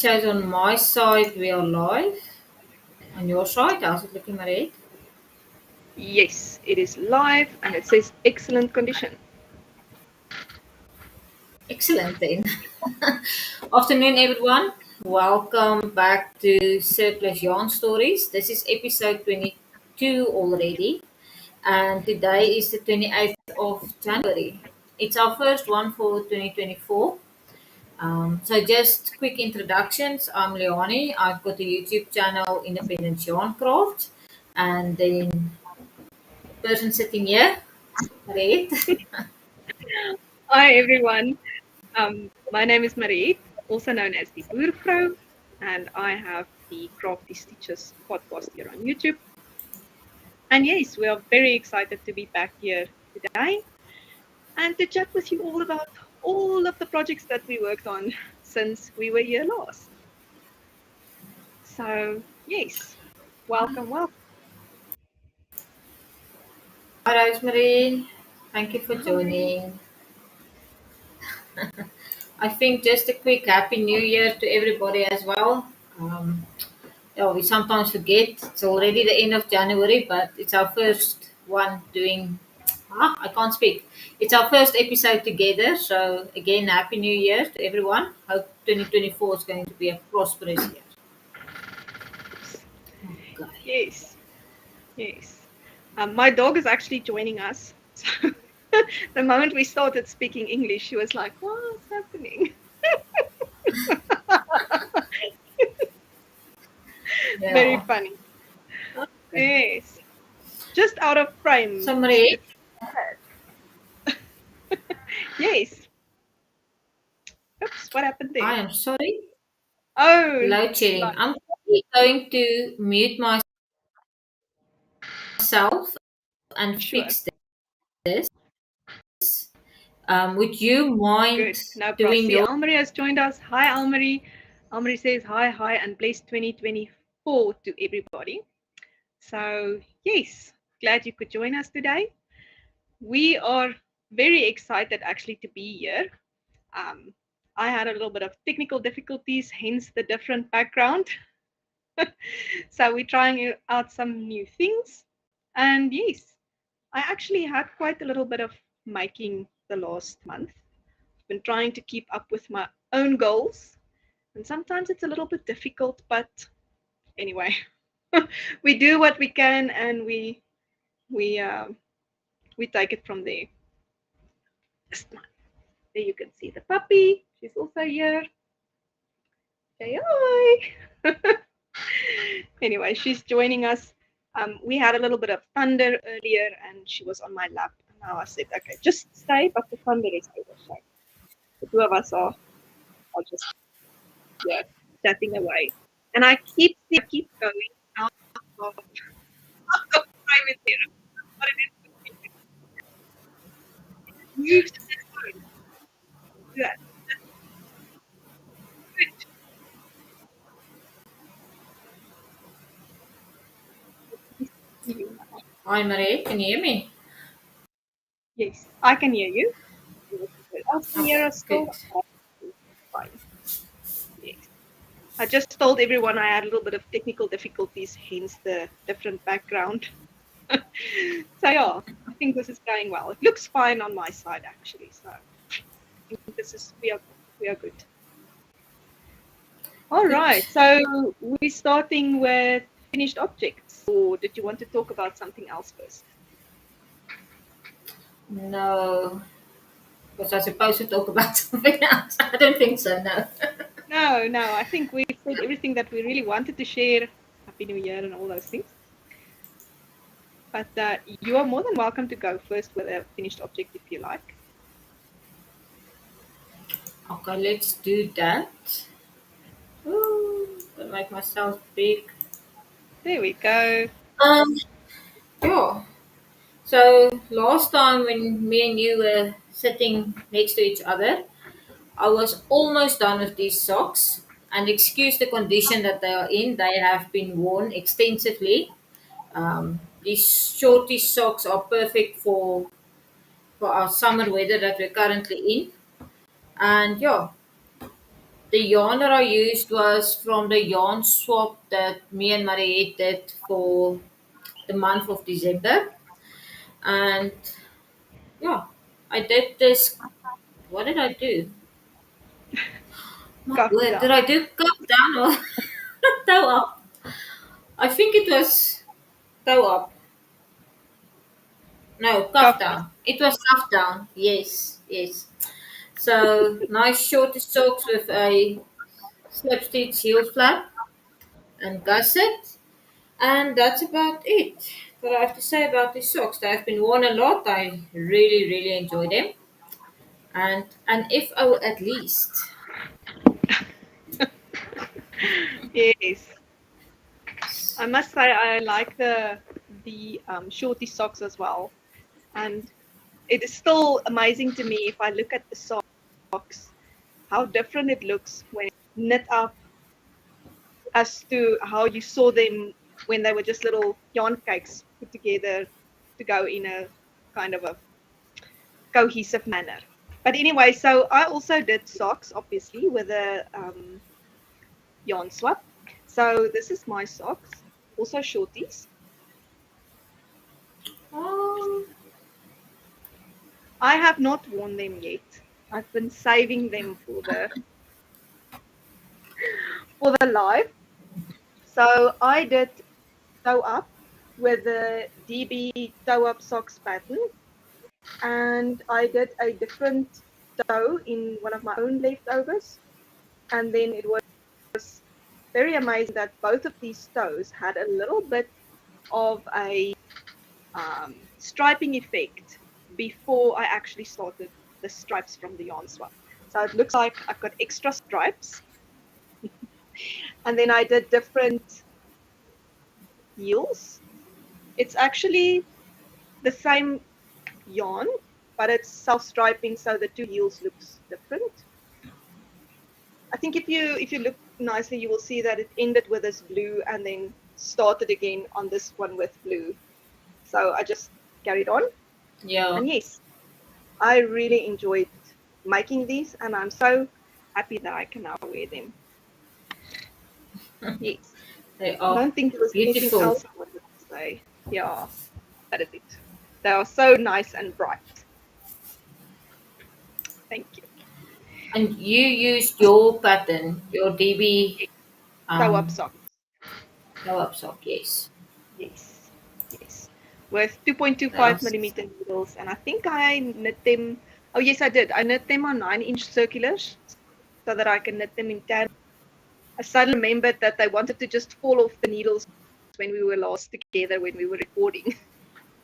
Shows on my side we are live. On your side, how's it looking, Mariette? Yes, it is live and it says excellent condition. Excellent then. Afternoon, everyone. Welcome back to Surplus Yarn Stories. This is episode 22 already, and today is the 28th of January. It's our first one for 2024. So just quick introductions. I'm Leanie. I've got a YouTube channel, Independent Yarn Craft, and then person sitting here, Mariette. Hi everyone, my name is Mariette, also known as the Boervrouw, and I have the Crafty Stitches podcast here on YouTube. And yes, we are very excited to be back here today and to chat with you all about all of the projects that we worked on since we were here last. So yes, welcome. Hi, Rosemary. Thank you for Hi. joining. I think just a quick Happy New Year to everybody as well. Yeah, we sometimes forget it's already the end of January, but it's our first one doing. I can't speak. It's our first episode together. So, again, Happy New Year to everyone. Hope 2024 is going to be a prosperous year. Okay. Yes, yes. My dog is actually joining us. So the moment we started speaking English, she was like, "What's happening?" Very Yeah. funny. Okay. Yes, just out of frame. So, Marie, Yes. Oops, what happened there? I am sorry. Oh, Load shedding. like, I'm probably going to mute myself and sure. fix this. Would you Good. mind No problem. doing See, your Almarie has joined us. Hi, Almarie. Almarie says hi, and blessed 2024 to everybody. So, yes, glad you could join us today. We are very excited actually to be here. Um, I had a little bit of technical difficulties, hence the different background. So we're trying out some new things. And yes, I actually had quite a little bit of making the last month. I've been trying to keep up with my own goals. And sometimes it's a little bit difficult, but anyway, we do what we can and we uh, we take it from there. There you can see the puppy. She's also here. Say hi. Anyway, she's joining us. We had a little bit of thunder earlier and she was on my lap. And now I said, okay, just stay, but the thunder is over. So the two of us are just here chatting away. And I keep going out of private there. But it is moves to this phone. Yeah, good. Hi, Marie? Can you hear me? Yes, I can hear you. Everyone else can hear Okay, us good. still. Fine. Yes. I just told everyone I had a little bit of technical difficulties, hence the different background. So yeah, I think this is going well. It looks fine on my side actually. So I think this is we are good. All Good. right. So we're starting with finished objects. Or did you want to talk about something else first? No, was I supposed to talk about something else? I don't think so, no. No. I think we said everything that we really wanted to share. Happy New Year and all those things. But you are more than welcome to go first with a finished object if you like. Okay, let's do that. Ooh, gonna make myself big. There we go. Um, yeah. So last time when me and you were sitting next to each other, I was almost done with these socks. And excuse the condition that they are in, they have been worn extensively. These shorty socks are perfect for our summer weather that we're currently in. And yeah, The yarn that I used was from the yarn swap that me and Mariette did for the month of December. And yeah, I did this. What did I do? My Cuff word, did down. I do cup down or toe up? I think it was toe up. No, cuff Cuff down. down. It was cuff down. Yes, yes. So nice short socks with a slip stitch heel flap and gusset. And that's about it. What I have to say about these socks. They've been worn a lot. I really, really enjoy them. And if I were at least. Yes. I must say I like the shorty socks as well. And it is still amazing to me if I look at the socks, how different it looks when knit up as to how you saw them when they were just little yarn cakes put together to go in a kind of a cohesive manner. But anyway, so I also did socks, obviously, with a yarn swap. So this is my socks, also shorties. Oh, I have not worn them yet. I've been saving them for the live. So I did toe up with the DB toe up socks pattern, and I did a different toe in one of my own leftovers, and then it was very amazing that both of these toes had a little bit of a striping effect before I actually started the stripes from the Yarnswop. So it looks like I've got extra stripes, and then I did different heels. It's actually the same yarn, but it's self-striping, so the two heels looks different. I think if you look nicely, you will see that it ended with this blue and then started again on this one with blue. So I just carried on, yeah. and yes, I really enjoyed making these, and I'm so happy that I can now wear them. Yes, They I are don't think there was anything beautiful. else I wanted to say. Yeah, that is it. They are so nice and bright. Thank you. And you used your pattern, your DB Sew up um, socks. no up sock, yes. Yes, yes. With 2.25 Yes. millimeter needles, and I think I knit them. Oh yes, I did. I knit them on 9-inch circulars so that I can knit them in tandem. I suddenly remembered that they wanted to just fall off the needles when we were last together when we were recording.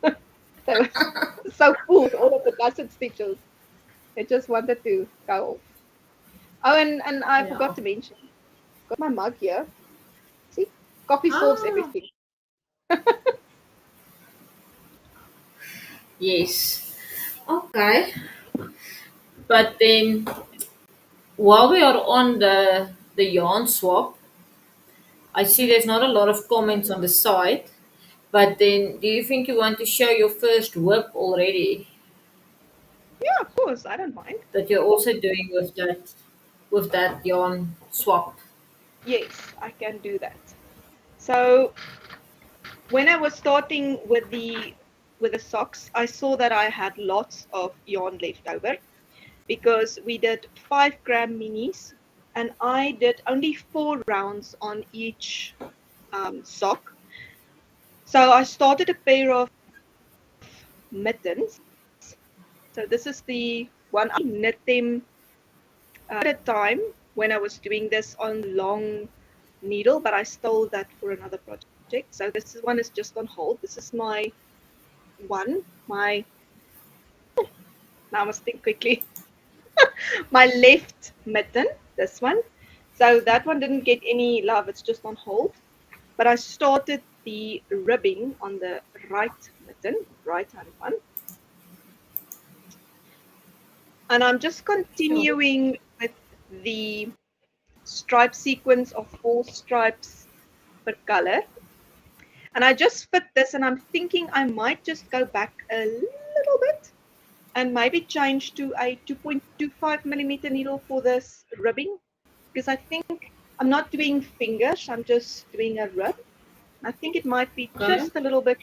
They were so full with all of the gusset stitches. They just wanted to go off. Oh, and I Yeah. forgot to mention, got my mug here. See, coffee solves Ah, everything. yes. Okay. But then while we are on the yarn swap, I see there's not a lot of comments on the site. But then do you think you want to show your first whip already Yeah, of course, I don't mind. that you're also doing with that yarn swap? Yes, I can do that. So when I was starting with the socks, I saw that I had lots of yarn left over because we did 5 gram minis, and I did only 4 rounds on each sock. So I started a pair of mittens. So this is the one I knit them at a time when I was doing this on long needle, but I stole that for another project. So this one is just on hold. This is my one, my now I must think quickly. My left mitten, this one. So that one didn't get any love, it's just on hold. But I started the ribbing on the right mitten, right hand one. And I'm just Sure. continuing with the stripe sequence of 4 stripes per color. And I just fit this, and I'm thinking I might just go back a little bit and maybe change to a 2.25 millimeter needle for this ribbing. because I think I'm not doing fingers, I'm just doing a rib. I think it might be Okay. just a little bit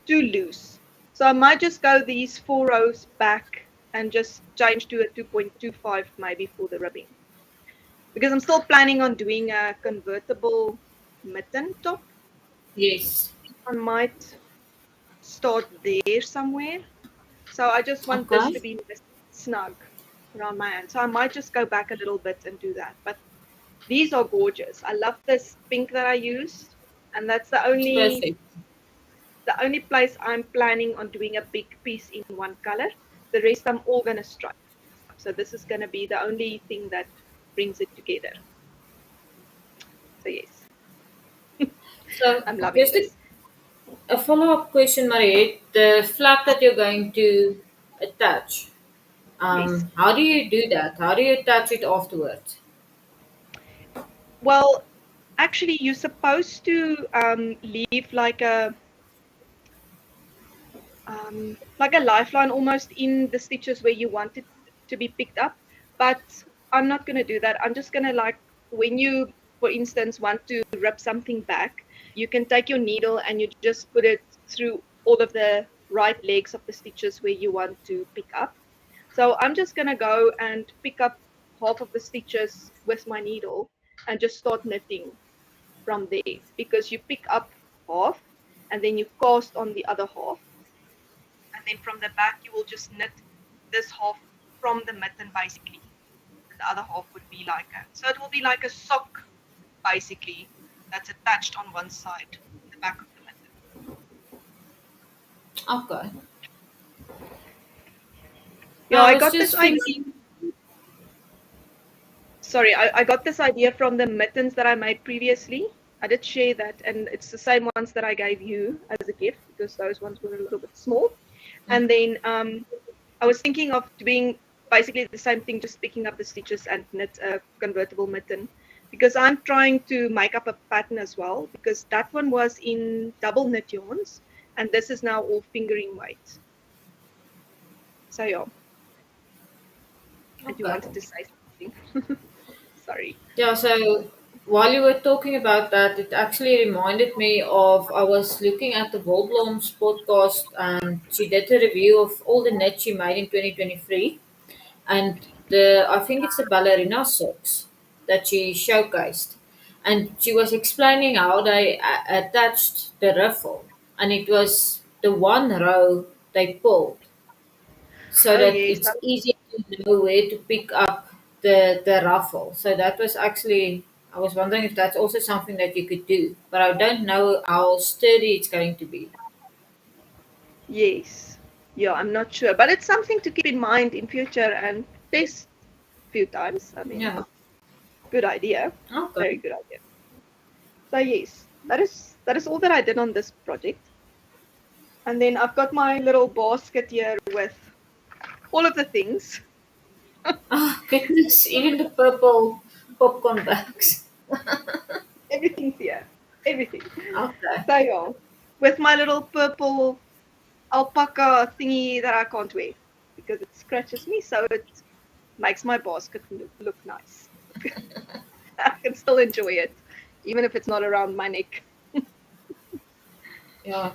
too loose. So I might just go these 4 rows back and just change to a 2.25 maybe for the ribbing. Because I'm still planning on doing a convertible mitten top. Yes. I might start there somewhere. So I just want this Okay. to be snug around my hand. So I might just go back a little bit and do that. But these are gorgeous. I love this pink that I used. And that's It's perfect. the only place I'm planning on doing a big piece in one color. The rest I'm all gonna stripe. So this is gonna be the only thing that brings it together. So yes, So I'm loving just a, this. a follow-up question, Mariette. The flap that you're going to attach, Yes. how do you do that? How do you attach it afterwards? Well, actually, you're supposed to leave like a lifeline almost in the stitches where you want it to be picked up. But I'm not going to do that. I'm just going to like when you, for instance, want to rip something back, you can take your needle and you just put it through all of the right legs of the stitches where you want to pick up. So I'm just going to go and pick up half of the stitches with my needle and just start knitting from there because you pick up half and then you cast on the other half, and then from the back you will just knit this half from the mitten basically, and the other half would be like a, so it will be like a sock basically that's attached on one side, the back of the mitten. Okay. Yeah, Now I I was got this just idea. thinking. Sorry, I got this idea from the mittens that I made previously. I did share that, and it's the same ones that I gave you as a gift because those ones were a little bit small. And then I was thinking of doing basically the same thing, just picking up the stitches and knit a convertible mitten because I'm trying to make up a pattern as well because that one was in double knit yarns and this is now all fingering weight. So yeah, and you Okay. wanted to say something. Sorry. Yeah, so while you were talking about that, it actually reminded me of I was looking at the Volblom's podcast and she did a review of all the knits she made in 2023. And I think it's the ballerina socks that she showcased. And she was explaining how they attached the ruffle. And it was the one row they pulled so Oh that yes, it's easy to know where to pick up the ruffle. So that was actually I was wondering if that's also something that you could do, but I don't know how sturdy it's going to be. yes. Yeah, I'm not sure, but it's something to keep in mind in future and test a few times. I mean, Yeah. good idea, very Okay. good idea. So yes, that is all that I did on this project. And then I've got my little basket here with all of the things. Ah, goodness! Even the purple popcorn bags. Everything's here. Everything. Okay. So yeah, with my little purple alpaca thingy that I can't wear because it scratches me, so it makes my basket look nice. I can still enjoy it, even if it's not around my neck. Yeah.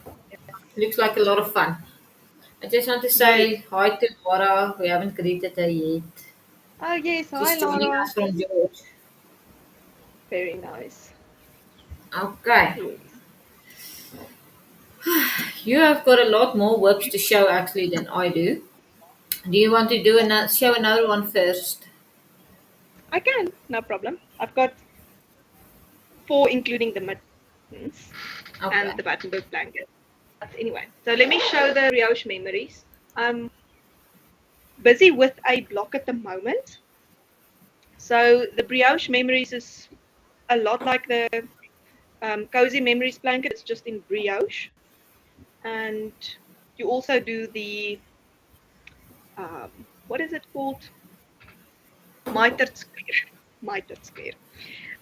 Looks like a lot of fun. I just want to Yes. say hi to Laura. We haven't greeted her yet. Oh yes. Hi She's joining Laura. us from George. Very nice. Okay. Yes. You have got a lot more whips to show actually than I do. Do you want to do show another one first? I can. No problem. I've got four, including the mittens and Okay. the Battenberg blanket. But anyway, so let me show the Brioche memories. I'm busy with a block at the moment. So the Brioche memories is a lot like the Cozy Memories blanket. It's just in brioche. And you also do the, what is it called? Mitered square. Mitered square.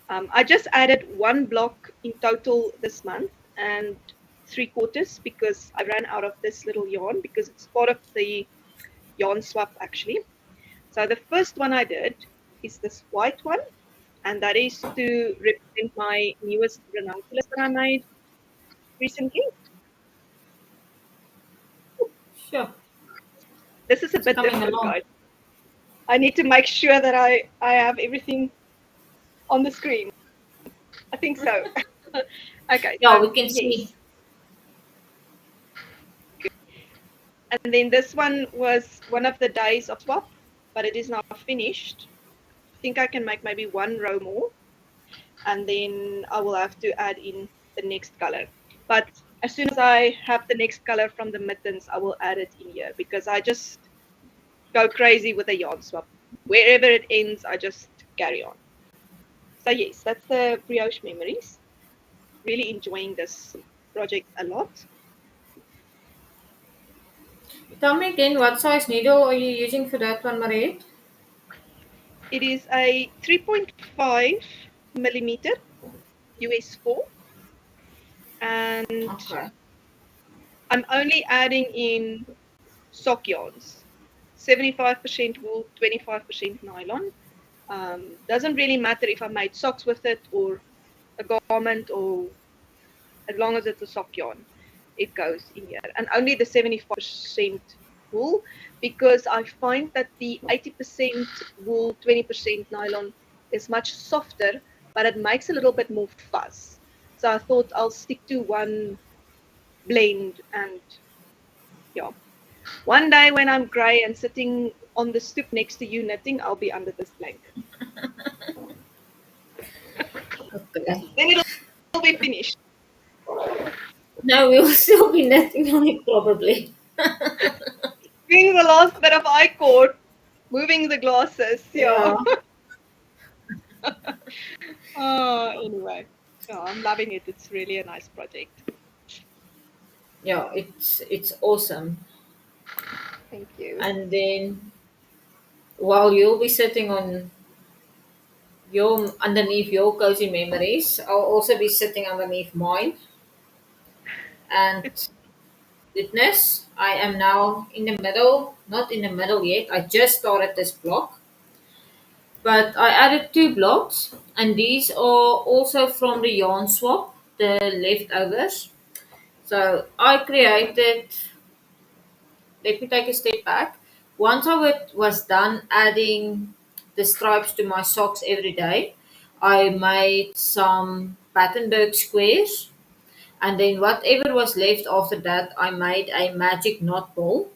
I just added one block in total this month and 3/4 because I ran out of this little yarn because it's part of the Yarnswop actually. So the first one I did is this white one and that is to represent my newest ranunculus that I made recently. Sure. This is a It's bit coming different, along. guys. I need to make sure that I have everything on the screen. I think so. Okay, Yeah, so we can see. yes. And then this one was one of the days of swap, but it is now finished. I think I can make maybe one row more, and then I will have to add in the next color. But as soon as I have the next color from the mittens, I will add it in here because I just go crazy with a yarn swap. Wherever it ends, I just carry on. So yes, that's the brioche memories. Really enjoying this project a lot. Tell me again, what size needle are you using for that one, Mariette? It is a 3.5 millimeter US 4, and Okay. I'm only adding in sock yarns, 75% wool, 25% nylon. Doesn't really matter if I made socks with it or a garment, or as long as it's a sock yarn, it goes in here. And only the 75% wool, because I find that the 80% wool, 20% nylon is much softer, but it makes a little bit more fuzz. So I thought I'll stick to one blend, and yeah. One day when I'm grey and sitting on the stoop next to you knitting, I'll be under this blanket. Okay. Then it'll be finished. No, we will still be knitting on it probably. Doing the last bit of eye cord, moving the glasses. Yeah. Yeah. Anyway. Yeah, I'm loving it. It's really a nice project. Yeah, it's awesome. Thank you. And then while you'll be sitting on your underneath your cozy memories, I'll also be sitting underneath mine. And goodness, I am now in the middle, not in the middle yet. I just started this block, but I added two blocks, and these are also from the Yarnswop, the leftovers. So I created. Let me take a step back. Once was done adding the stripes to my socks every day, I made some Battenberg squares, and then whatever was left after that, I made a magic knot ball.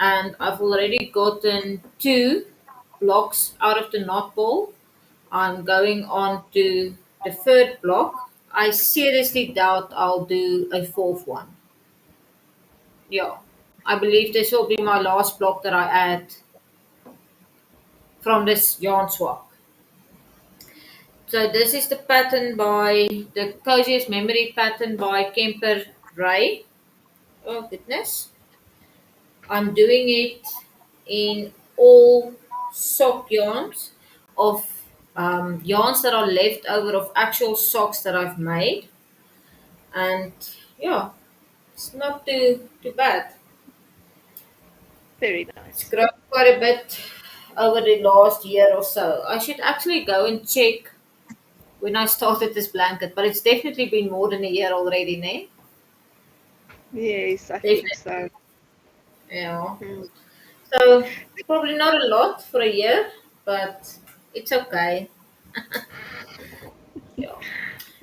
And I've already gotten two blocks out of the knot ball. I'm going on to the third block. I seriously doubt I'll do a fourth one. Yeah, I believe this will be my last block that I add from this yarn swap. So this is the pattern by the coziest memory pattern by Kemper Ray. Oh goodness. I'm doing it in all sock yarns of yarns that are left over of actual socks that I've made. And yeah, it's not too bad. Very It's nice. grown quite a bit over the last year or so. I should actually go and check when I started this blanket, but it's definitely been more than a year already, ne? Yes, I think Definitely, so. yeah. Mm. So probably not a lot for a year, but it's okay. Yeah.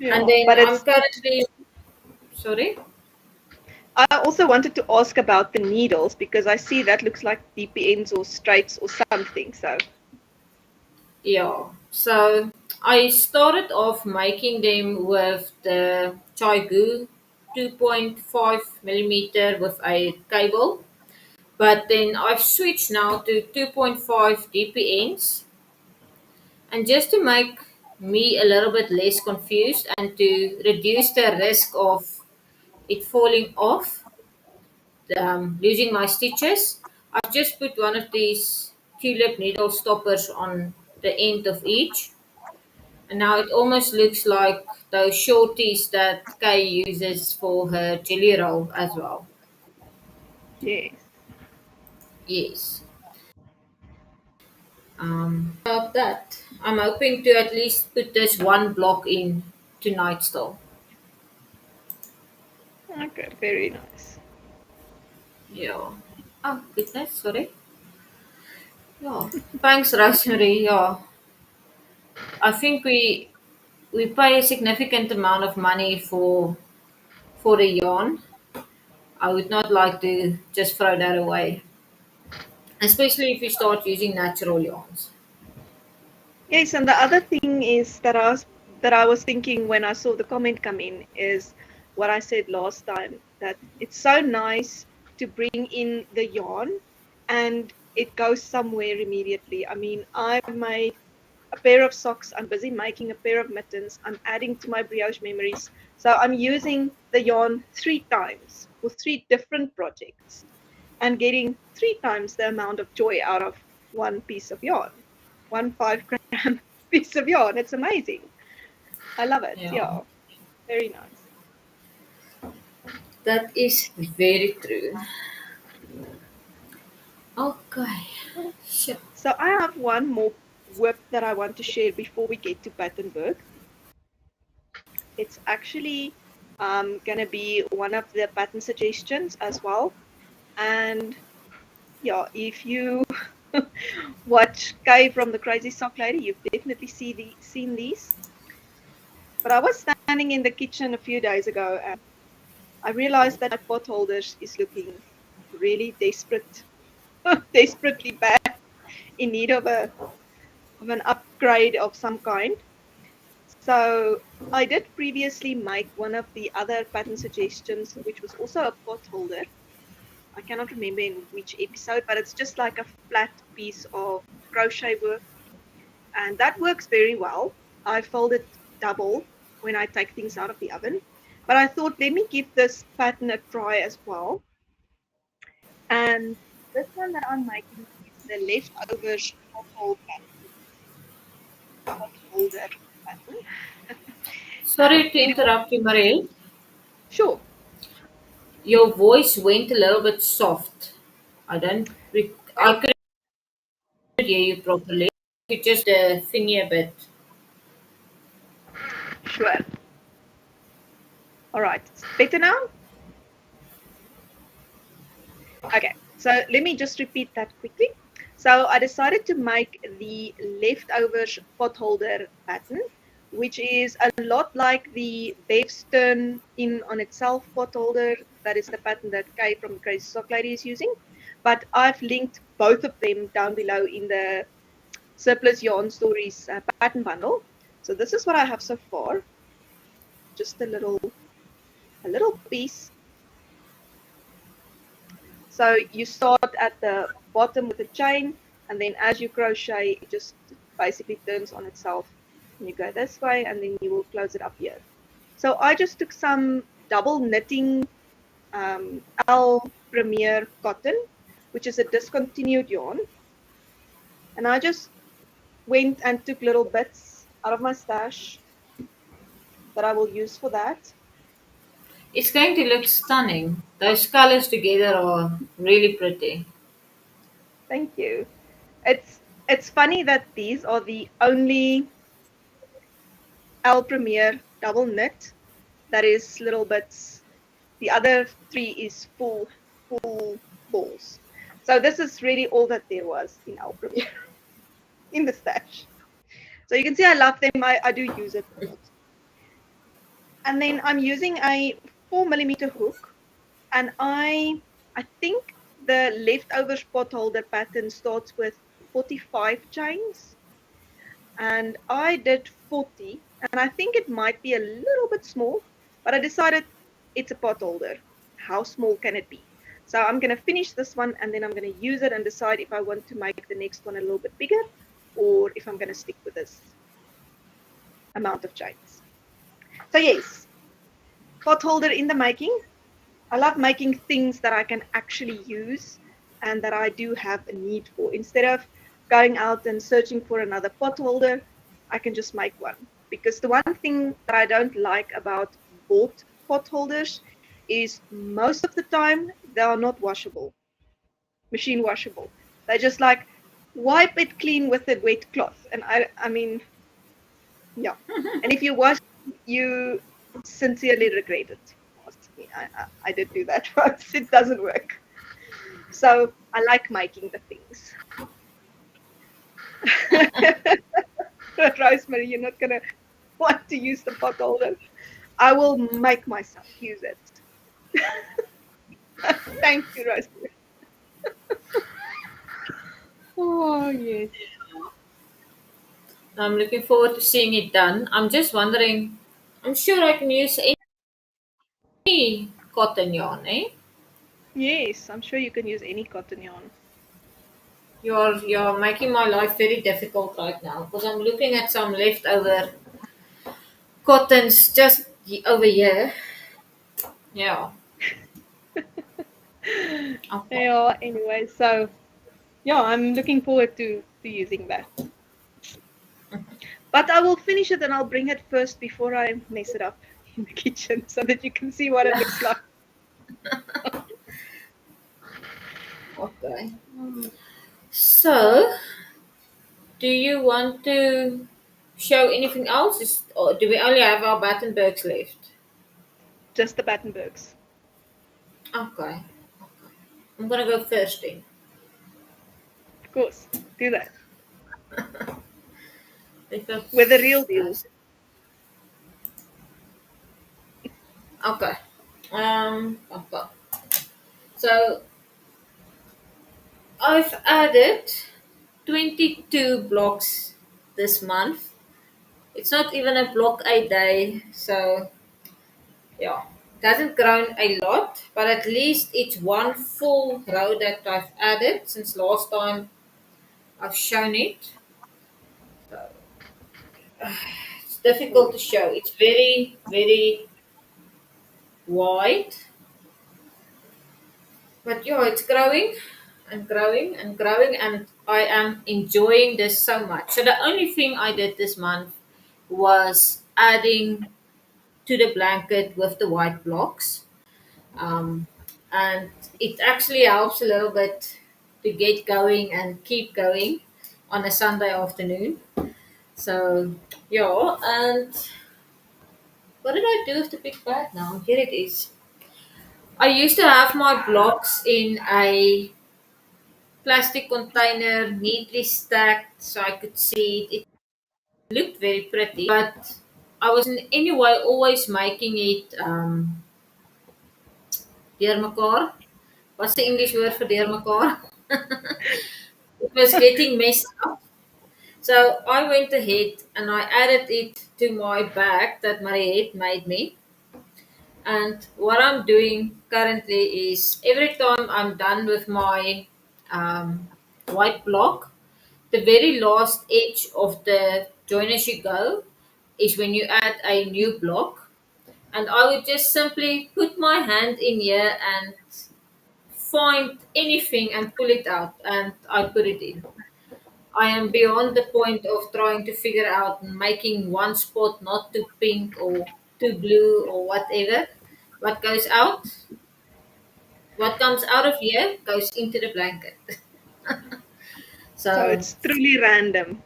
And Yeah, then but I'm it's. currently sorry. I also wanted to ask about the needles because I see that looks like DPNs or straights or something. So Yeah. So I started off making them with the Chaigu 2.5 millimeter with a cable. But then I've switched now to 2.5 DPNs. And just to make me a little bit less confused and to reduce the risk of it falling off, losing my stitches, I've just put one of these tulip needle stoppers on the end of each. And now it almost looks like those shorties that Kay uses for her jelly roll as well. yes. Yes. About that. I'm hoping to at least put this one block in tonight still. Okay, very nice. Yeah. Oh goodness, sorry. Yeah. Thanks, Rosemary. Yeah. I think we pay a significant amount of money for a yarn. I would not like to just throw that away, especially if you start using natural yarns. Yes, and the other thing is that I was thinking when I saw the comment come in is what I said last time, that it's so nice to bring in the yarn and it goes somewhere immediately. I mean, I've made a pair of socks. I'm busy making a pair of mittens. I'm adding to my brioche memories. So I'm using the yarn 3 times for 3 different projects and getting 3 times the amount of joy out of one piece of yarn, one 5 gram piece of yarn. It's amazing. I love it. Yeah, Yeah, very nice. that is very true. Okay. Shit. So I have one more whip that I want to share before we get to Battenberg. It's actually going to be one of the pattern suggestions as well. And yeah, if you watch Kay from the Crazy Sock Lady, you've definitely seen these. But I was standing in the kitchen a few days ago and I realized that my potholders is looking really desperate, desperately bad, in need of an upgrade of some kind. So I did previously make one of the other pattern suggestions, which was also a potholder. I cannot remember in which episode, but it's just like a flat piece of crochet work, and that works very well. I fold it double when I take things out of the oven, but I thought let me give this pattern a try as well. And this one that I'm making is the leftovers potholder pattern. Sorry to It was interrupt you, Marielle. sure. Your voice went a little bit soft. I couldn't hear you properly. You just thingy a bit. Sure. All right. Better now? Okay. So let me just repeat that quickly. So I decided to make the leftovers potholder pattern, which is a lot like the Bev's turn in on itself potholder. That is the pattern that Kay from the Crazy Sock Lady is using. But I've linked both of them down below in the surplus yarn stories pattern bundle. So this is what I have so far. Just a little piece. So you start at the bottom with a chain, and then as you crochet, it just basically turns on itself. And you go this way, and then you will close it up here. So I just took some double knitting L Premier cotton, which is a discontinued yarn, and I just went and took little bits out of my stash that I will use for that. It's going to look stunning. Those colors together are really pretty. Thank you. It's funny that these are the only L Premier double knit that is little bits. The other 3 is full balls. So this is really all that there was in L Premier in the stash. So you can see I love them. I do use it a lot. And then I'm using a 4mm hook, and I think the leftover spot holder pattern starts with 45 chains, and I did 40, and I think it might be a little bit small, but I decided it's a pot holder. How small can it be? So I'm going to finish this one, and then I'm going to use it and decide if I want to make the next one a little bit bigger or if I'm going to stick with this amount of chains. So yes, pot holder in the making. I love making things that I can actually use and that I do have a need for. Instead of going out and searching for another pot holder, I can just make one. Because the one thing that I don't like about bought pot holders is most of the time they are not washable, machine washable. They're just like wipe it clean with a wet cloth. And I mean, yeah. And if you wash, you sincerely regret it. Ask me. I did do that once. It doesn't work. So I like making the things. Rosemary, you're not gonna want to use the potholder. I will make myself use it. Thank you, Rosemary. Oh yes. I'm looking forward to seeing it done. I'm just wondering, I'm sure I can use any cotton yarn, eh? Yes, I'm sure you can use any cotton yarn. You're making my life very difficult right now because I'm looking at some leftover cottons just over here. Yeah. Okay. Yeah, anyway, so yeah, I'm looking forward to using that. But I will finish it and I'll bring it first before I mess it up in the kitchen so that you can see what it looks like. Okay. So, do you want to show anything else? Or do we only have our Battenbergs left? Just the Battenbergs. Okay. I'm gonna go first then. Of course, do that. With the real Because, deal. okay. Okay. So I've added 22 blocks this month. It's not even a block a day, so yeah, it hasn't grown a lot, but at least it's one full row that I've added since last time I've shown it. So it's difficult to show. It's very, very wide, but yeah, it's growing and growing and growing, and I am enjoying this so much. So the only thing I did this month was adding to the blanket with the white blocks. Um, and it actually helps a little bit to get going and keep going on a Sunday afternoon. So, yeah, and what did I do with the big bag now? Here it is. I used to have my blocks in a plastic container, neatly stacked so I could see it. It looked very pretty, but I was in any way always making it deurmekaar. What's the English word for deurmekaar? It was getting messed up. So I went ahead and I added it to my bag that Mariette made me. And what I'm doing currently is every time I'm done with my white block, the very last edge of the join as you go is when you add a new block. And I would just simply put my hand in here and find anything and pull it out and I put it in. I am beyond the point of trying to figure out making one spot not too pink or too blue or whatever. What goes out, what comes out of here goes into the blanket. So So it's truly random.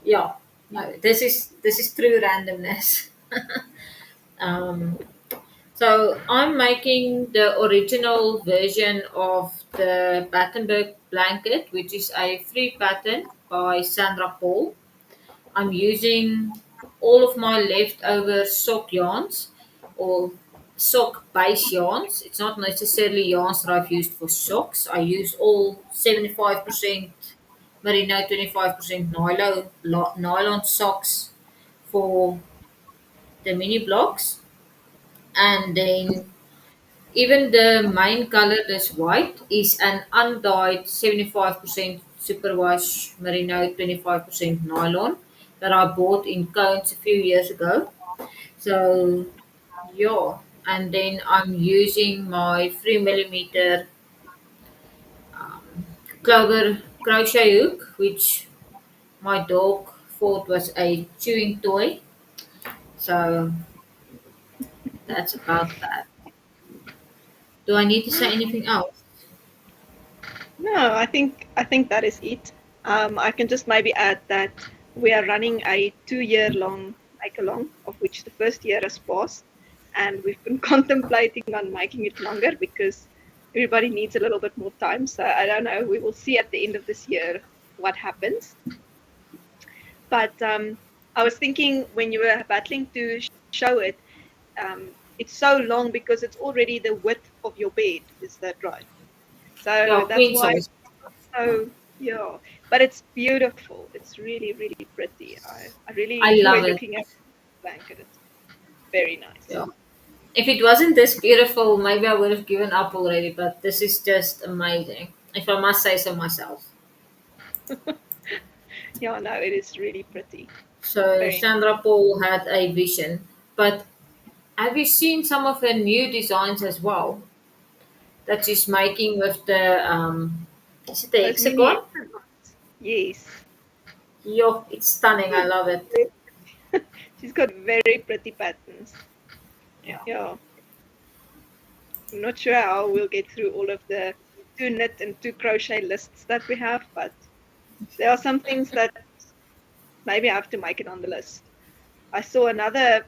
yeah, no, this is true randomness. Um, so I'm making the original version of the Battenberg blanket, which is a free pattern by Sandra Paul. I'm using all of my leftover sock yarns or sock base yarns. It's not necessarily yarns that I've used for socks. I use all 75% merino, 25% nylon socks for the mini blocks. And then even the main color that's white is an undyed 75% superwash merino, 25% nylon that I bought in cones a few years ago. So yeah, and then I'm using my 3 millimeter clover crochet hook, which my dog thought was a chewing toy. So that's about that. Do I need to say anything else? No, I think that is it. I can just maybe add that we are running a 2-year long make along, of which the first year has passed, and we've been contemplating on making it longer because everybody needs a little bit more time. So I don't know. We will see at the end of this year what happens. But I was thinking when you were battling to show it, it's so long because it's already the width of your bed. Is that right? So Yeah, that's queen why. size. So yeah, but it's beautiful. It's really, really pretty. I really I enjoy love it. looking at the blanket. It's very nice. Yeah. If it wasn't this beautiful, maybe I would have given up already, but this is just amazing. If I must say so myself. Yeah, no, it is really pretty. So Very nice. Sandra Paul had a vision. But have you seen some of her new designs as well that she's making with the is it the Those mini hexagon? hexagons. Yes. Yo, it's stunning. I Good. love it. She's got very pretty patterns. Yeah. Yeah. I'm not sure how we'll get through all of the two knit and two crochet lists that we have, but there are some things that maybe I have to make it on the list. I saw another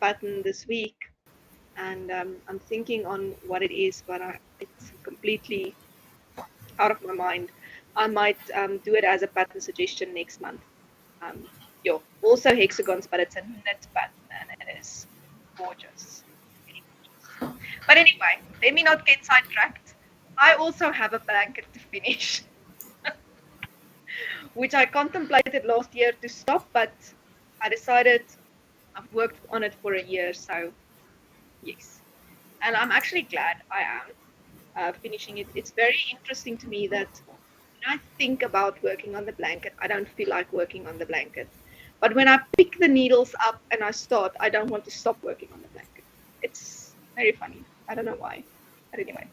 pattern this week, and I'm thinking on what it is, but it's completely out of my mind. I might do it as a pattern suggestion next month. Um, yeah, also hexagons, but it's a knit pattern and it is gorgeous. Really gorgeous. But anyway, let me not get sidetracked. I also have a blanket to finish, which I contemplated last year to stop, but I decided I've worked on it for a year, so yes. And I'm actually glad I am finishing it. It's very interesting to me that when I think about working on the blanket, I don't feel like working on the blanket. But when I pick the needles up and I start, I don't want to stop working on the blanket. It's very funny. I don't know why. But anyway.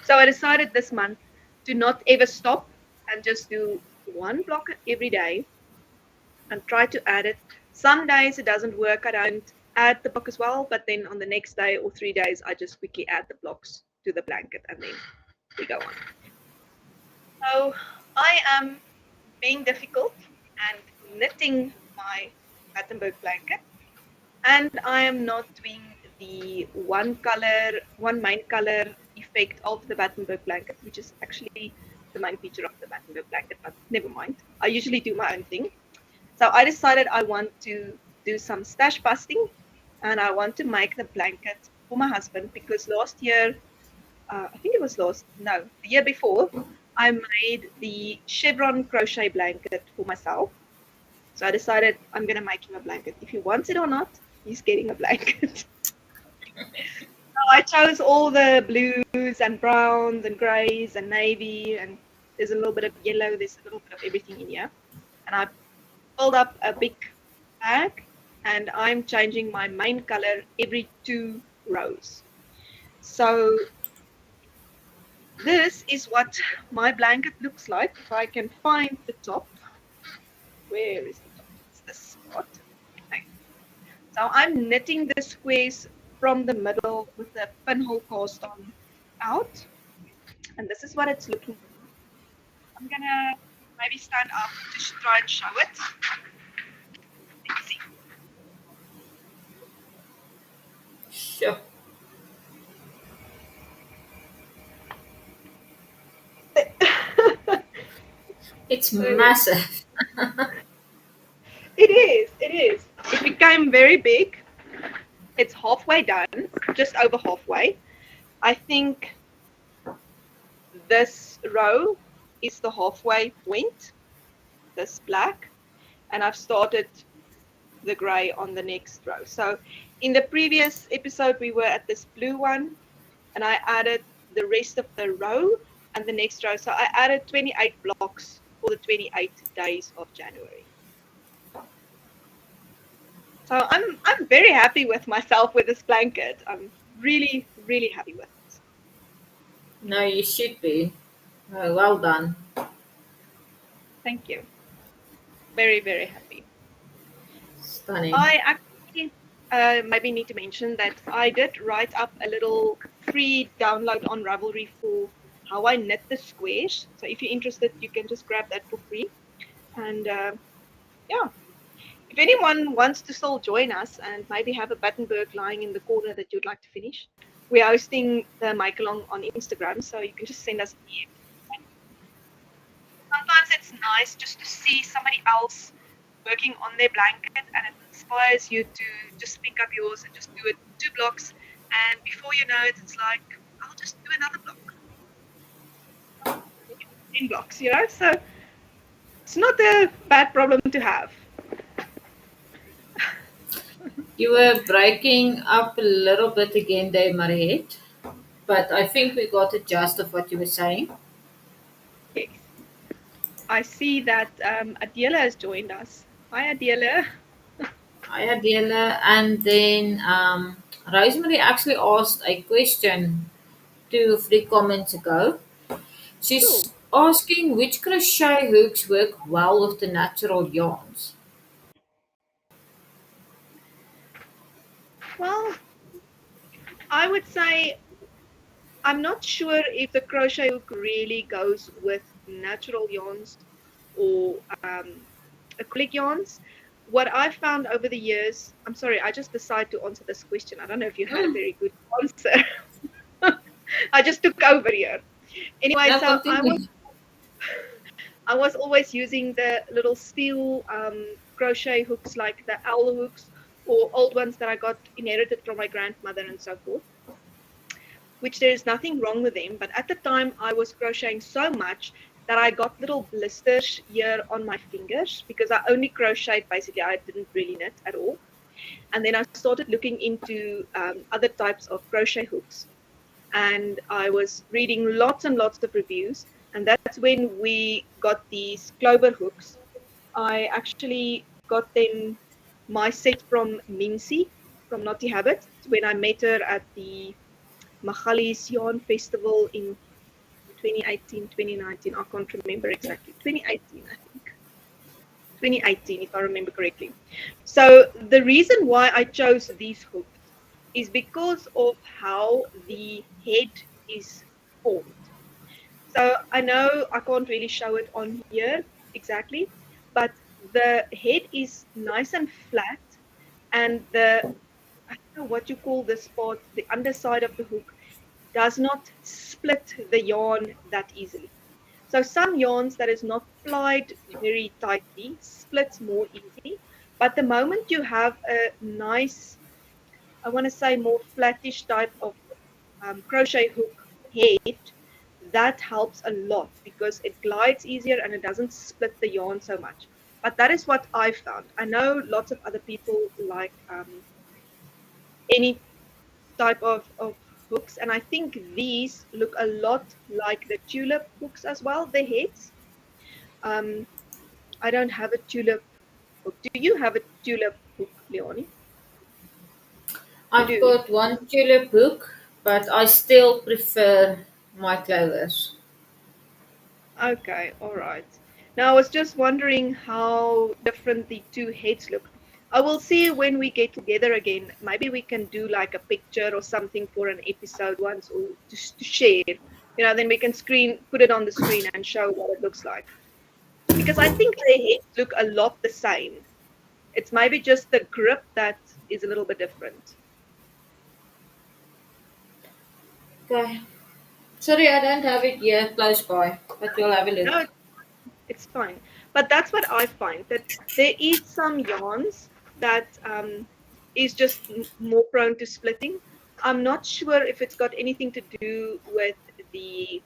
So I decided this month to not ever stop and just do one block every day and try to add it. Some days it doesn't work. I don't add the block as well, but then on the next day or 3 days, I just quickly add the blocks to the blanket and then we go on. So I am being difficult and knitting my Battenberg blanket, and I am not doing the one main color effect of the Battenberg blanket, which is actually the main feature of the Battenberg blanket, but never mind. I usually do my own thing. So I decided I want to do some stash busting and I want to make the blanket for my husband because last year, I think it was the year before, I made the chevron crochet blanket for myself. So I decided I'm going to make him a blanket. If he wants it or not, he's getting a blanket. So I chose all the blues and browns and grays and navy, and there's a little bit of yellow, there's a little bit of everything in here. And I filled up a big bag, and I'm changing my main color every 2 rows. So this is what my blanket looks like. If I can find the top, where is the top? It's this spot. Okay. So I'm knitting the squares from the middle with the pinhole cast on out, and this is what it's looking like. I'm gonna maybe stand up to try and show it. Let's see. Sure. It's There we go. massive. It is. It is. It became very big. It's halfway done, just over halfway. I think this row is the halfway point, this black, and I've started the gray on the next row. So in the previous episode, we were at this blue one, and I added the rest of the row and the next row. So I added 28 blocks for the 28 days of January. So I'm very happy with myself with this blanket. I'm really, really happy with it. No, you should be. Well done. Thank you. Very, very happy. Stunning. I actually maybe need to mention that I did write up a little free download on Ravelry for how I knit the squares. So if you're interested, you can just grab that for free. And yeah, if anyone wants to still join us and maybe have a Battenberg lying in the corner that you'd like to finish, we're hosting the Make Along on Instagram, so you can just send us a DM. Sometimes it's nice just to see somebody else working on their blanket, and it inspires you to just pick up yours and just do it 2 blocks. And before you know it, it's like, I'll just do another block, 10 blocks, you know? So it's not a bad problem to have. You were breaking up a little bit again there, Mariette, but I think we got the gist of what you were saying. Yes. I see that Adela has joined us. Hi, Adela. Hi, Adela. And then Rosemary actually asked a question 2 or 3 comments ago. Cool. She's asking which crochet hooks work well with the natural yarns. Well, I would say I'm not sure if the crochet hook really goes with natural yarns or acrylic yarns. What I've found over the years, I'm sorry, I just decided to answer this question. I don't know if you had a very good answer. I just took over here. Anyway, Now so continue. I was always using the little steel crochet hooks like the owl hooks or old ones that I got inherited from my grandmother and so forth, which there is nothing wrong with them. But at the time, I was crocheting so much that I got little blisters here on my fingers because I only crocheted basically, I didn't really knit at all. And then I started looking into other types of crochet hooks. And I was reading lots and lots of reviews. And that's when we got these clover hooks. I actually got them, my set from Mincy, from Naughty Habit, when I met her at the Magalies Yarn Festival in 2018, 2019. I can't remember exactly. 2018, I think. 2018, if I remember correctly. So the reason why I chose these hooks is because of how the head is formed. So I know I can't really show it on here exactly, but the head is nice and flat, and I don't know what you call this part, the underside of the hook does not split the yarn that easily. So some yarns that is not plied very tightly splits more easily, but the moment you have a nice, I want to say more flattish type of crochet hook head, that helps a lot because it glides easier and it doesn't split the yarn so much. But that is what I found. I know lots of other people like any type of hooks, and I think these look a lot like the tulip hooks as well, the heads. Um, I don't have a tulip hook. Do you have a tulip hook, Leonie? You I've do? got one tulip hook, but I still prefer my clovers. Okay, all right. Now I was just wondering how different the two heads look. I will see when we get together again. Maybe we can do like a picture or something for an episode once, or just to share. You know, then we can put it on the screen and show what it looks like. Because I think their heads look a lot the same. It's maybe just the grip that is a little bit different. Okay. Sorry, I don't have it here close by, but we'll have a look. No, it's fine. But that's what I find that there is some yarns that is just more prone to splitting. I'm not sure if it's got anything to do with the.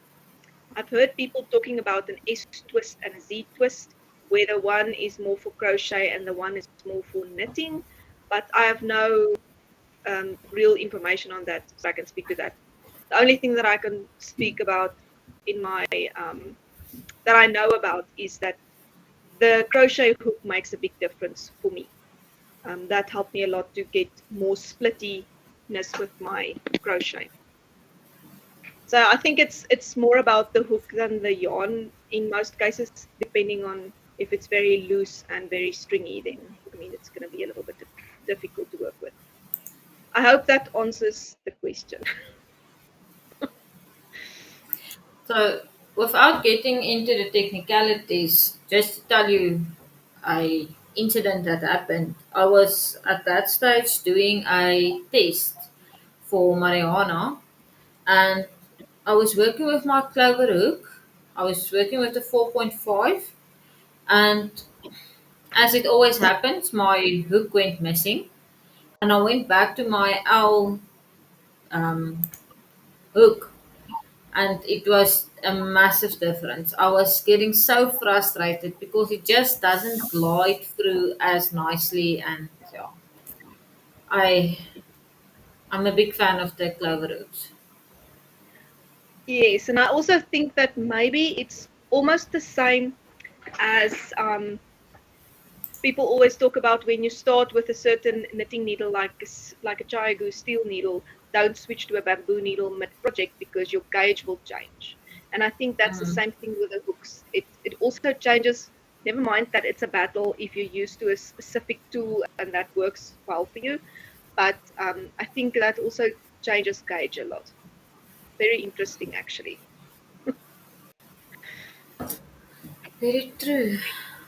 I've heard people talking about an S twist and a Z twist, where the one is more for crochet and the one is more for knitting. But I have no real information on that, so I can speak to that. The only thing that I can speak about in my that I know about is that the crochet hook makes a big difference for me. That helped me a lot to get more splittiness with my crochet. So I think it's more about the hook than the yarn in most cases, depending on if it's very loose and very stringy, then I mean it's going to be a little bit difficult to work with. I hope that answers the question. So, without getting into the technicalities, just to tell you a incident that happened. I was at that stage doing a test for marijuana, and I was working with my clover hook. I was working with the 4.5, and as it always happens, my hook went missing, and I went back to my owl um, hook, and it was a massive difference. I was getting so frustrated because it just doesn't glide through as nicely, and yeah, I I'm a big fan of the clover hooks. Yes, and I also think that maybe it's almost the same as people always talk about when you start with a certain knitting needle, like like a Chiagu steel needle, don't switch to a bamboo needle mid-project because your gauge will change. And I think that's the Mm. same thing with the hooks. It also changes. Never mind that it's a battle if you're used to a specific tool and that works well for you, but I think that also changes gauge a lot. Very interesting, actually. Very true.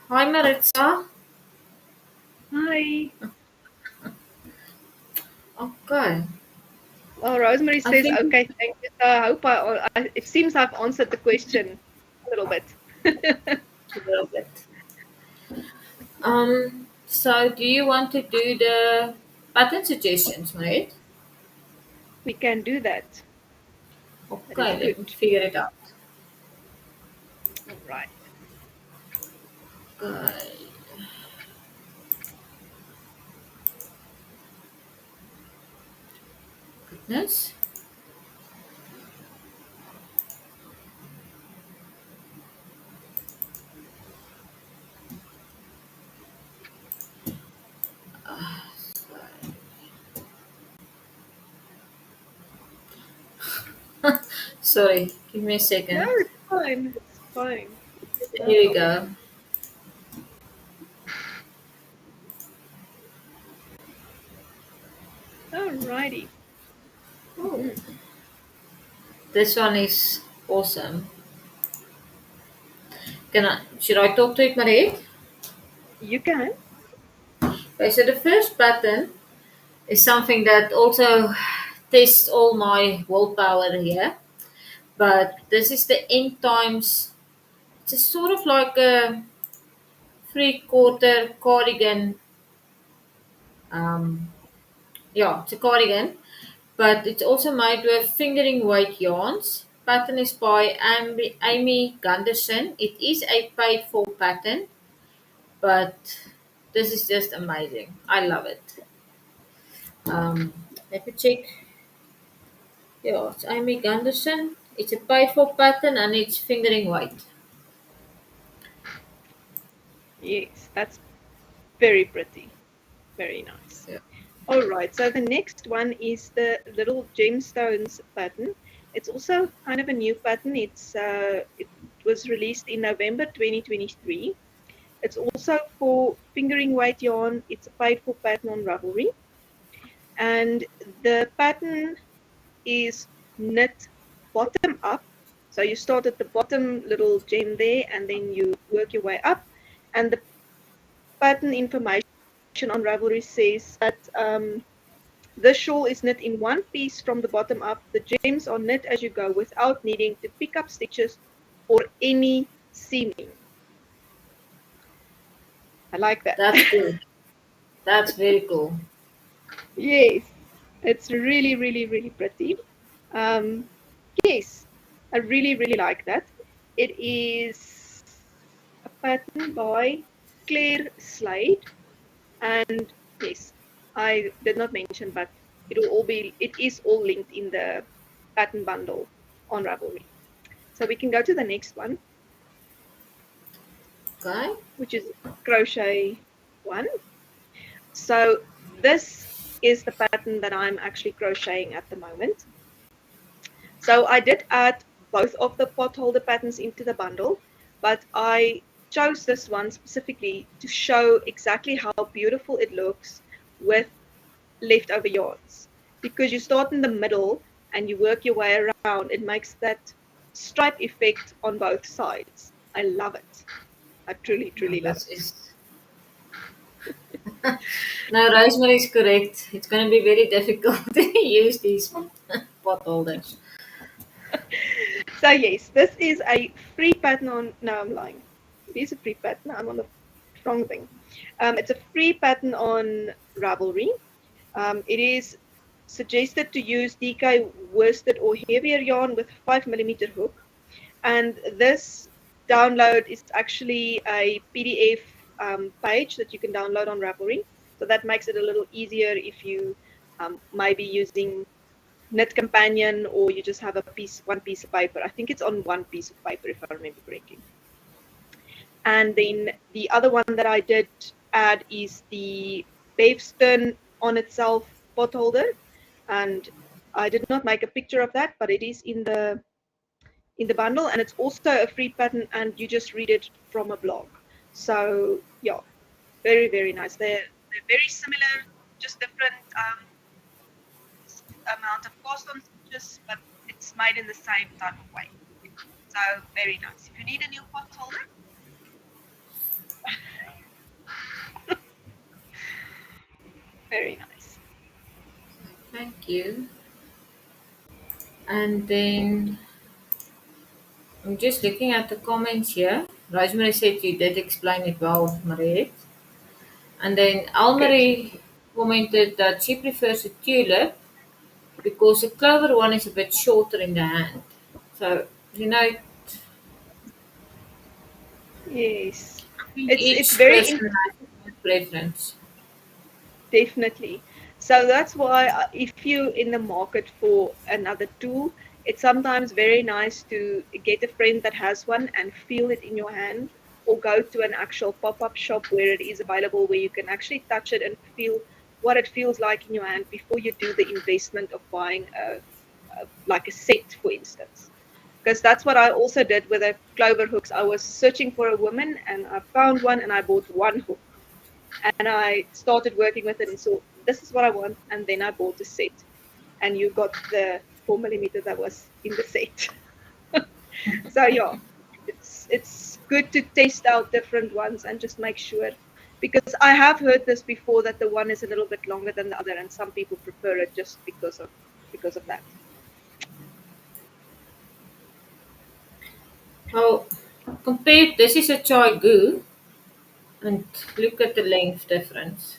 Hi Maritza. Hi. Okay. Well, Rosemary I says, think okay, thank you. So I hope it seems I've answered the question a little bit. a little bit. So do you want to do the pattern suggestions, right? We can do that. That is Okay, let good. me figure it out. All right. Okay. Goodness. Sorry, give me a No, second. it's fine. It's fine. No Here we problem. go. All righty. Oh, this one is awesome. Should I talk to it, Mariette? You can. Okay, so the first pattern is something that also tests all my willpower here. But this is the end times. It's a sort of like a 3/4 cardigan. Um, yeah, it's a cardigan, but it's also made with fingering weight yarns. Pattern is by Amy Gunderson. It is a paid for pattern, but this is just amazing. I love it. Let me check. Yeah, it's Amy Gunderson. It's a paid for pattern and it's fingering weight. Yes, that's very pretty. Very nice. Yeah. All right. So the next one is the little gemstones pattern. It's also kind of a new pattern. It was released in November 2023. It's also for fingering weight yarn. It's a paid for pattern on Ravelry. And the pattern is knit bottom up. So you start at the bottom little gem there and then you work your way up. And the pattern information on Ravelry says that this shawl is knit in one piece from the bottom up. The gems are knit as you go without needing to pick up stitches or any seaming. I like that. That's cool. That's very cool. Yes, it's really, really, really pretty. Um, yes, I really, really like that. It is a pattern by Claire Slade, and yes, I did not mention, but it is all linked in the pattern bundle on Ravelry. So we can go to the next one, Okay. which is crochet one. So this is the pattern that I'm actually crocheting at the moment. So I did add both of the potholder patterns into the bundle, but I chose this one specifically to show exactly how beautiful it looks with leftover yarns. Because you start in the middle and you work your way around, it makes that stripe effect on both sides. I love it. I truly, No, truly love this it. is no, Rosemary is correct. It's going to be very difficult to use these pot holders. So yes, this is a free pattern on. No, I'm lying. It is a free pattern. I'm on the wrong thing. It's a free pattern on Ravelry. It is suggested to use DK worsted or heavier yarn with 5 millimeter hook. And this download is actually a PDF page that you can download on Ravelry. So that makes it a little easier if you might be using Knit Companion or you just have one piece of paper. I think it's on one piece of paper if I remember correctly. And then the other one that I did add is the Baveston on itself potholder. And I did not make a picture of that, but it is in the bundle, and it's also a free pattern, and you just read it from a blog. So yeah, very very nice. They're very similar, just different amount of cost on stitches, but it's made in the same type of way. So very nice. If you need a new pot holder, very nice. Thank you. And then I'm just looking at the comments here. Rosemary said you did explain it well, Mariette. And then Good. Almarie commented that she prefers a tulip because the clover one is a bit shorter in the hand. So, I Yes, think it's each very person has their preference. definitely. So that's why if you're in the market for another tool, it's sometimes very nice to get a friend that has one and feel it in your hand, or go to an actual pop-up shop where it is available, where you can actually touch it and feel what it feels like in your hand before you do the investment of buying like a set, for instance. Because that's what I also did with the clover hooks. I was searching for a woman and I found one and I bought one hook, and I started working with it and saw this is what I want, and then I bought a set, and you got the 4 millimeter that was in the set. So yeah, it's good to test out different ones and just make sure, because I have heard this before that the one is a little bit longer than the other, and some people prefer it just because of that. Well, compare this is a chai goo and look at the length difference.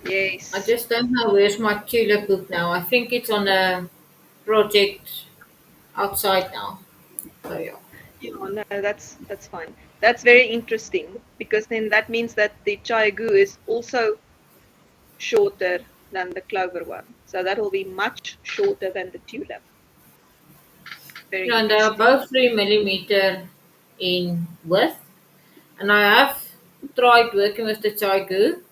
I Yes. just don't know where's my tulip book now. I think it's on a project outside now. So yeah. Yeah, no, that's fine. That's very interesting, because then that means that the chai goo is also shorter than the clover one. So that will be much shorter than the tulip. Very And they are interesting. both 3 millimeter in width. And I have tried working with the chai goo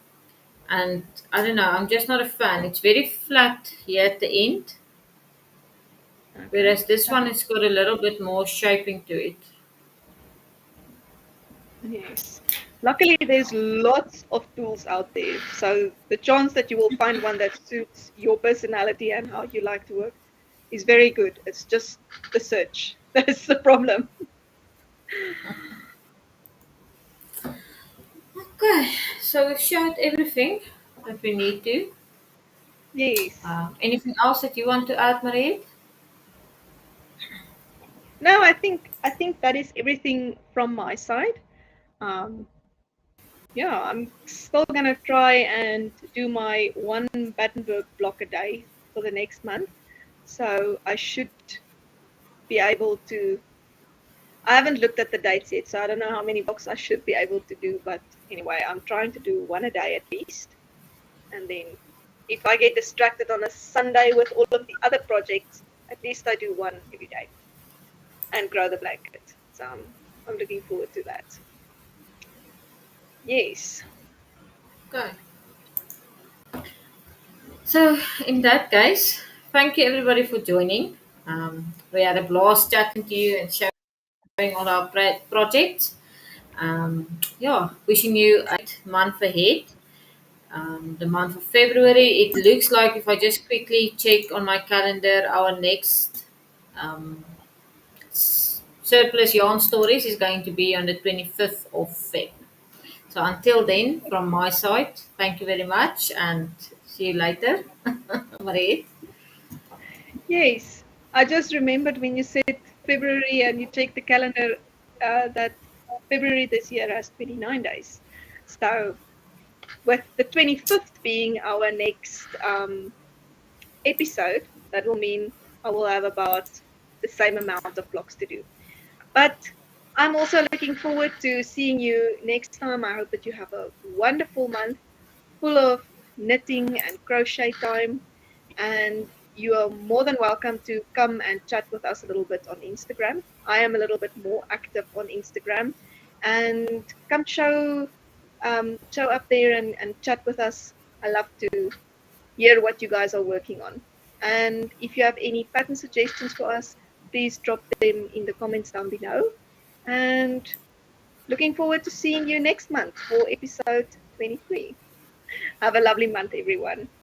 and I don't know, I'm just not a fan. It's very flat here at the end, Okay. whereas this one has got a little bit more shaping to it. Yes. Luckily, there's lots of tools out there. So the chance that you will find one that suits your personality and how you like to work is very good. It's just the search. That's the problem. Okay, so we've showed everything that we need to. Yes. Anything else that you want to add, Mariette? No, I think that is everything from my side. Um, yeah, I'm still gonna try and do my one Battenberg block a day for the next month. So I should be able to. I haven't looked at the dates yet, so I don't know how many blocks I should be able to do. But anyway, I'm trying to do one a day at least. And then if I get distracted on a Sunday with all of the other projects, at least I do one every day and grow the blanket. So I'm looking forward to that. Yes. Okay. So, in that case, thank you everybody for joining. We had a blast chatting to you and showing all our projects. Yeah, wishing you a great month ahead. The month of February, it looks like if I just quickly check on my calendar, our next Um, Surplus Yarn Stories is going to be on the 25th of Feb. So until then, from my side, thank you very much and see you later, Mariette. Yes, I just remembered when you said February and you check the calendar that February this year has 29 days. So, with the 25th being our next episode, that will mean I will have about the same amount of blocks to do. But I'm also looking forward to seeing you next time. I hope that you have a wonderful month full of knitting and crochet time. And you are more than welcome to come and chat with us a little bit on Instagram. I am a little bit more active on Instagram. And come show up there and chat with us. I love to hear what you guys are working on. And if you have any pattern suggestions for us, please drop them in the comments down below. And looking forward to seeing you next month for episode 23. Have a lovely month, everyone.